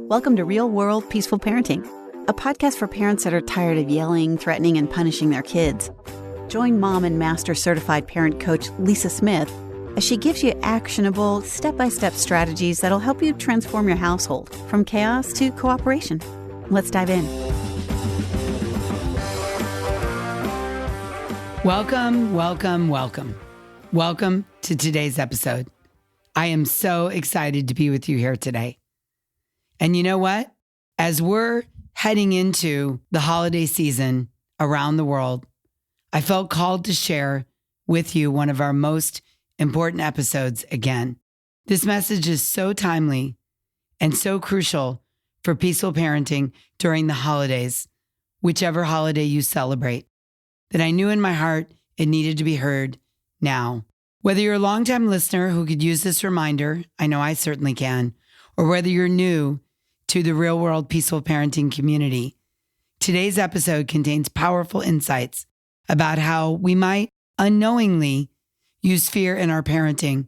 Welcome to Real World Peaceful Parenting, a podcast for parents that are tired of yelling, threatening, and punishing their kids. Join mom and master certified parent coach Lisa Smith as she gives you actionable, step-by-step strategies that'll help you transform your household from chaos to cooperation. Let's dive in. Welcome to today's episode. I am so excited to be with you here today. And you know what? As we're heading into the holiday season around the world, I felt called to share with you one of our most important episodes again. This message is so timely and so crucial for peaceful parenting during the holidays, whichever holiday you celebrate, that I knew in my heart it needed to be heard now. Whether you're a longtime listener who could use this reminder, I know I certainly can, or whether you're new to the Real World Peaceful Parenting community, today's episode contains powerful insights about how we might unknowingly use fear in our parenting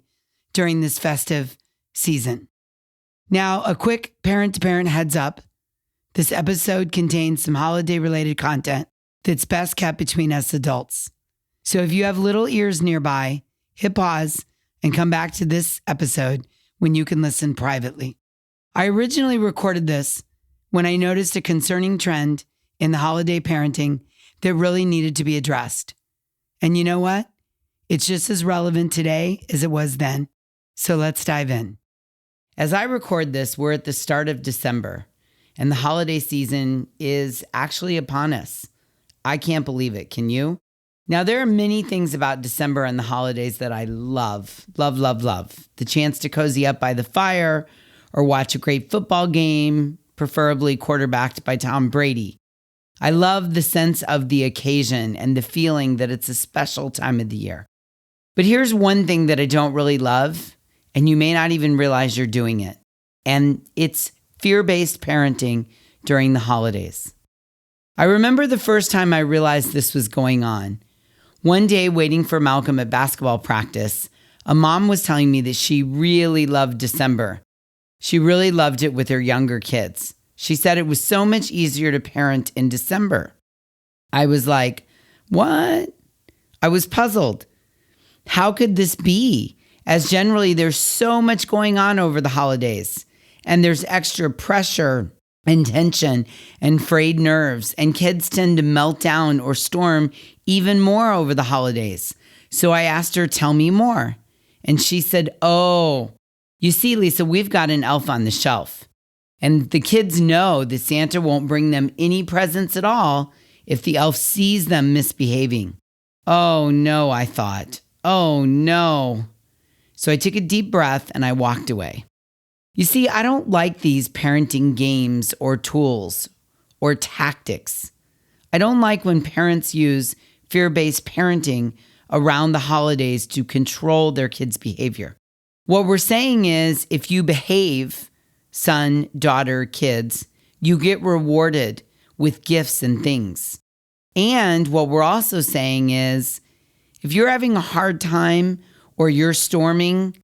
during this festive season. Now, a quick parent-to-parent heads up. This episode contains some holiday-related content that's best kept between us adults. So if you have little ears nearby, hit pause and come back to this episode when you can listen privately. I originally recorded this when I noticed a concerning trend in the holiday parenting that really needed to be addressed. And you know what? It's just as relevant today as it was then. So let's dive in. As I record this, we're at the start of December, and the holiday season is actually upon us. I can't believe it. Can you? Now, there are many things about December and the holidays that I love. The chance to cozy up by the fire or watch a great football game, preferably quarterbacked by Tom Brady. I love the sense of the occasion and the feeling that it's a special time of the year. But here's one thing that I don't really love, and you may not even realize you're doing it, and it's fear-based parenting during the holidays. I remember the first time I realized this was going on. One day, waiting for Malcolm at basketball practice, a mom was telling me that she really loved December. She really loved it with her younger kids. She said it was so much easier to parent in December. I was like, what? I was puzzled. How could this be? As generally, there's so much going on over the holidays, and there's extra pressure and tension and frayed nerves, and kids tend to melt down or storm even more over the holidays. So I asked her, tell me more. And she said, oh, you see, Lisa, we've got an elf on the shelf. And the kids know that Santa won't bring them any presents at all if the elf sees them misbehaving. Oh no, I thought. Oh no. So I took a deep breath and I walked away. You see, I don't like these parenting games or tools or tactics. I don't like when parents use fear-based parenting around the holidays to control their kids' behavior. What we're saying is, if you behave, son, daughter, kids, you get rewarded with gifts and things. And what we're also saying is, if you're having a hard time or you're storming,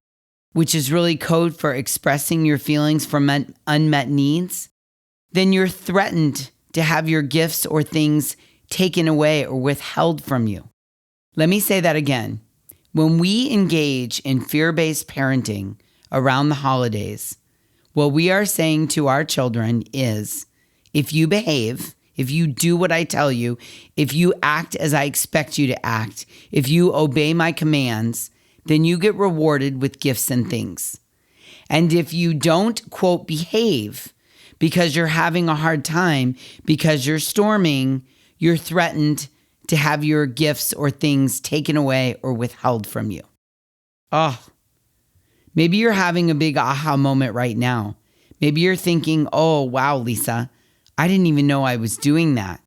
which is really code for expressing your feelings from unmet needs, then you're threatened to have your gifts or things taken away or withheld from you. Let me say that again. When we engage in fear-based parenting around the holidays, what we are saying to our children is, if you behave, if you do what I tell you, if you act as I expect you to act, if you obey my commands, then you get rewarded with gifts and things. And if you don't, quote, behave because you're having a hard time, because you're storming, you're threatened to have your gifts or things taken away or withheld from you. Oh, maybe you're having a big aha moment right now. Maybe you're thinking, oh, wow, Lisa, I didn't even know I was doing that.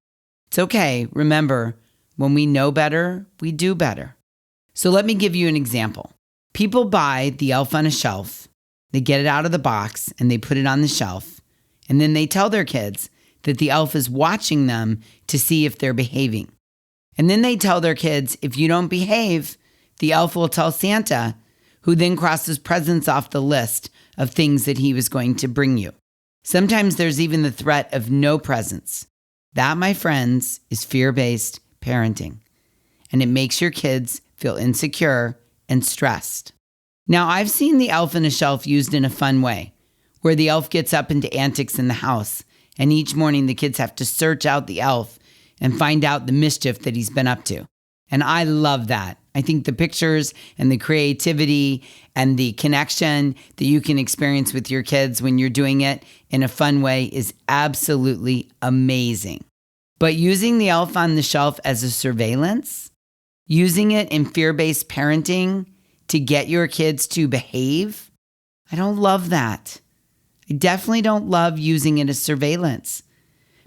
It's okay. Remember, when we know better, we do better. So let me give you an example. People buy the elf on a shelf, they get it out of the box and they put it on the shelf, and then they tell their kids that the elf is watching them to see if they're behaving. And then they tell their kids, if you don't behave, the elf will tell Santa, who then crosses presents off the list of things that he was going to bring you. Sometimes there's even the threat of no presents. That, my friends, is fear-based parenting. And it makes your kids feel insecure and stressed. Now, I've seen the elf on a shelf used in a fun way, where the elf gets up into antics in the house, and each morning the kids have to search out the elf and find out the mischief that he's been up to. And I love that. I think the pictures and the creativity and the connection that you can experience with your kids when you're doing it in a fun way is absolutely amazing. But using the elf on the shelf as a surveillance, using it in fear-based parenting to get your kids to behave, I don't love that. I definitely don't love using it as surveillance.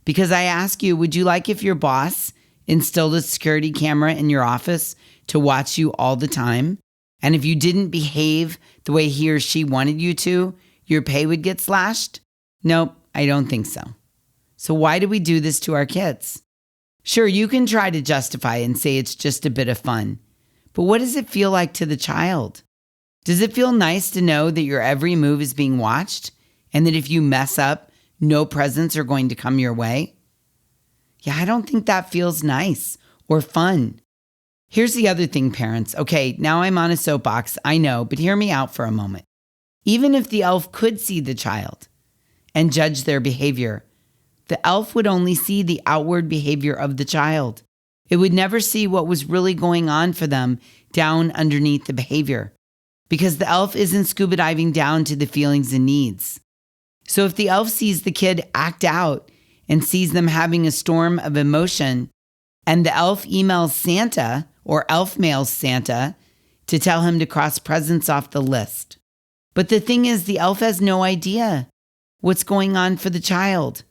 Because I ask you, would you like if your boss instilled a security camera in your office to watch you all the time? And if you didn't behave the way he or she wanted you to, your pay would get slashed? Nope, I don't think so. So why do we do this to our kids? Sure, you can try to justify and say it's just a bit of fun. But what does it feel like to the child? Does it feel nice to know that your every move is being watched and that if you mess up, no presents are going to come your way? Yeah, I don't think that feels nice or fun. Here's the other thing, parents. Okay, now I'm on a soapbox, I know, but hear me out for a moment. Even if the elf could see the child and judge their behavior, the elf would only see the outward behavior of the child. It would never see what was really going on for them down underneath the behavior, because the elf isn't scuba diving down to the feelings and needs. So if the elf sees the kid act out and sees them having a storm of emotion, and the elf emails Santa or elf mails Santa to tell him to cross presents off the list. But the thing is, the elf has no idea what's going on for the child,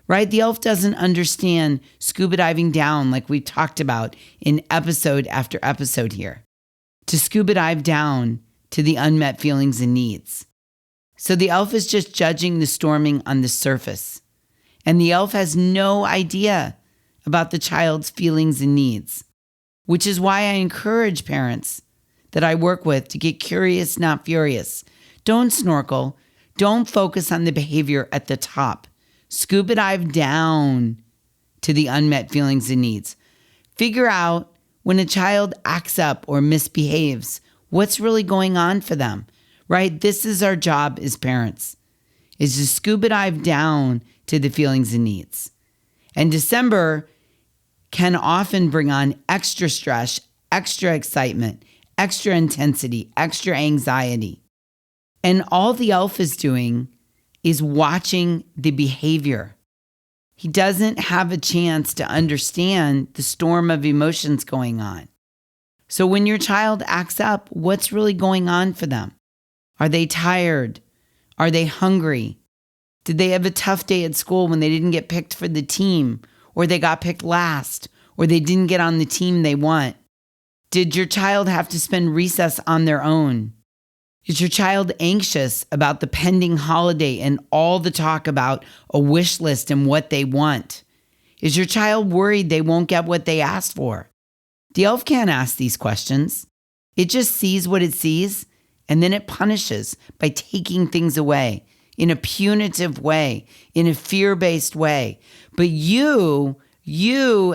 right? The elf doesn't understand scuba diving down like we talked about in episode after episode here. To scuba dive down to the unmet feelings and needs. So the elf is just judging the storming on the surface. And the elf has no idea about the child's feelings and needs, which is why I encourage parents that I work with to get curious, not furious. Don't snorkel. Don't focus on the behavior at the top. Scuba dive down to the unmet feelings and needs. Figure out when a child acts up or misbehaves, what's really going on for them, right? This is our job as parents, is to scuba dive down to the feelings and needs. And December can often bring on extra stress, extra excitement, extra intensity, extra anxiety. And all the elf is doing is watching the behavior. He doesn't have a chance to understand the storm of emotions going on. So when your child acts up, what's really going on for them? Are they tired? Are they hungry? Did they have a tough day at school when they didn't get picked for the team, or they got picked last, or they didn't get on the team they want? Did your child have to spend recess on their own? Is your child anxious about the pending holiday and all the talk about a wish list and what they want? Is your child worried they won't get what they asked for? The elf can't ask these questions. It just sees what it sees, and then it punishes by taking things away in a punitive way, in a fear-based way. But you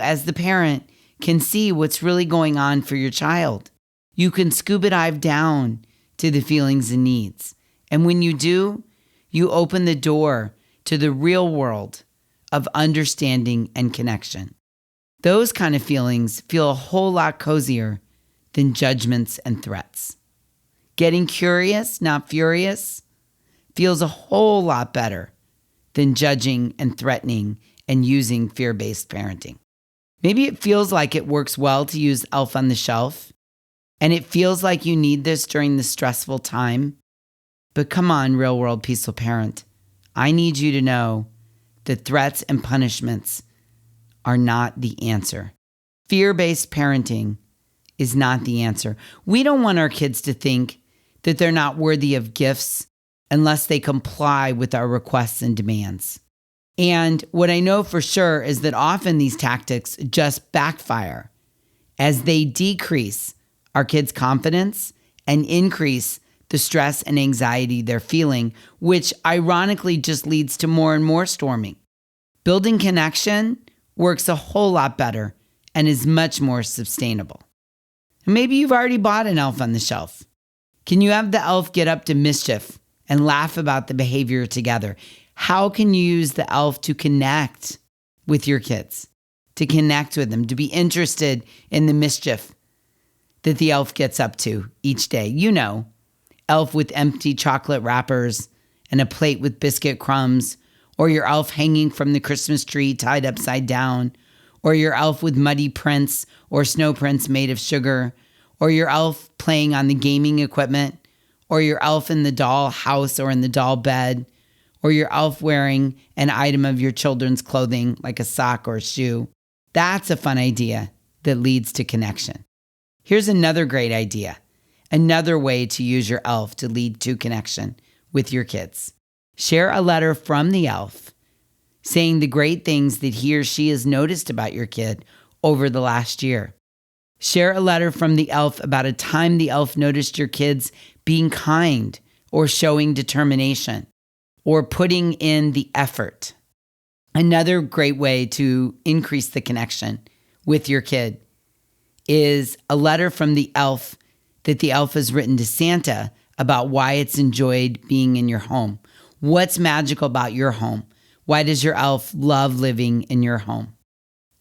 as the parent can see what's really going on for your child. You can scuba dive down to the feelings and needs. And when you do, you open the door to the real world of understanding and connection. Those kind of feelings feel a whole lot cozier than judgments and threats. Getting curious, not furious, feels a whole lot better than judging and threatening and using fear-based parenting. Maybe it feels like it works well to use elf on the shelf, and it feels like you need this during the stressful time. But come on, real world peaceful parent. I need you to know that threats and punishments are not the answer. Fear-based parenting is not the answer. We don't want our kids to think that they're not worthy of gifts unless they comply with our requests and demands. And what I know for sure is that often these tactics just backfire as they decrease our kids' confidence and increase the stress and anxiety they're feeling, which ironically just leads to more and more storming. Building connection works a whole lot better and is much more sustainable. And maybe you've already bought an elf on the shelf. Can you have the elf get up to mischief and laugh about the behavior together? How can you use the elf to connect with your kids, to connect with them, to be interested in the mischief that the elf gets up to each day? You know, elf with empty chocolate wrappers and a plate with biscuit crumbs, or your elf hanging from the Christmas tree tied upside down, or your elf with muddy prints or snow prints made of sugar, or your elf playing on the gaming equipment, or your elf in the doll house or in the doll bed, or your elf wearing an item of your children's clothing like a sock or a shoe. That's a fun idea that leads to connection. Here's another great idea, another way to use your elf to lead to connection with your kids. Share a letter from the elf saying the great things that he or she has noticed about your kid over the last year. Share a letter from the elf about a time the elf noticed your kids being kind or showing determination or putting in the effort. Another great way to increase the connection with your kid is a letter from the elf that the elf has written to Santa about why it's enjoyed being in your home. What's magical about your home? Why does your elf love living in your home?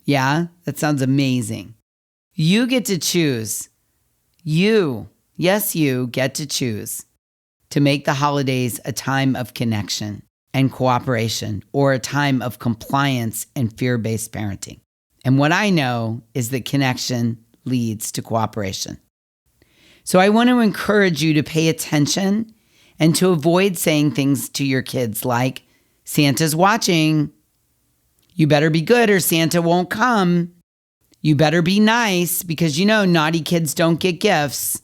Yeah, that sounds amazing. You get to choose. You get to choose to make the holidays a time of connection and cooperation, or a time of compliance and fear-based parenting. And what I know is that connection leads to cooperation. So I want to encourage you to pay attention and to avoid saying things to your kids like, Santa's watching. You better be good or Santa won't come. You better be nice because you know naughty kids don't get gifts.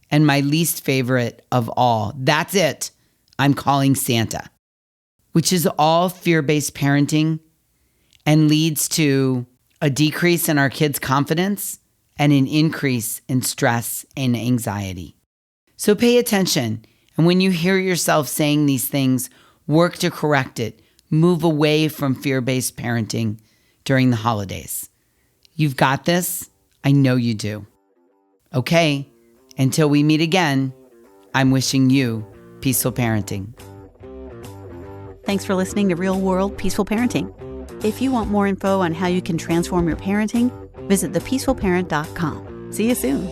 And my least favorite of all, that's it. I'm calling Santa, which is all fear-based parenting and leads to a decrease in our kids' confidence and an increase in stress and anxiety. So pay attention. And when you hear yourself saying these things, work to correct it. Move away from fear-based parenting during the holidays. You've got this. I know you do. Okay, until we meet again, I'm wishing you peaceful parenting. Thanks for listening to Real World Peaceful Parenting. If you want more info on how you can transform your parenting, visit thepeacefulparent.com. See you soon.